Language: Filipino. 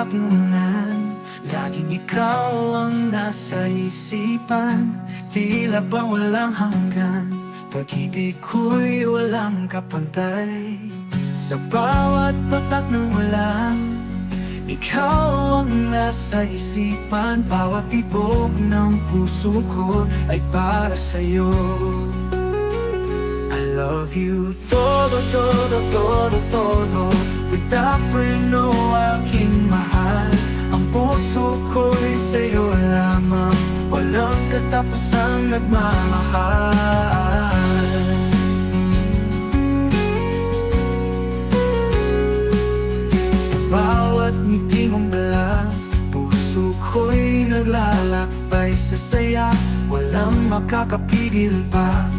kapnungan. Laging ikaw ang nasa isipan, tila ba walang hanggan. Pag-ibig ko'y walang kapantay, sa bawat patak ng ulan. Ikaw ang nasa isipan, bawat tibok ng puso ko ay para sa'yo. I love you todo, todo, todo, todo, without freno, aking mahal. Ang puso ko'y sa'yo lamang, walang katapusang nagmamahal. Sa bawat ngiti mong dala, puso ko'y naglalakbay sa saya. Walang makakapigil pa,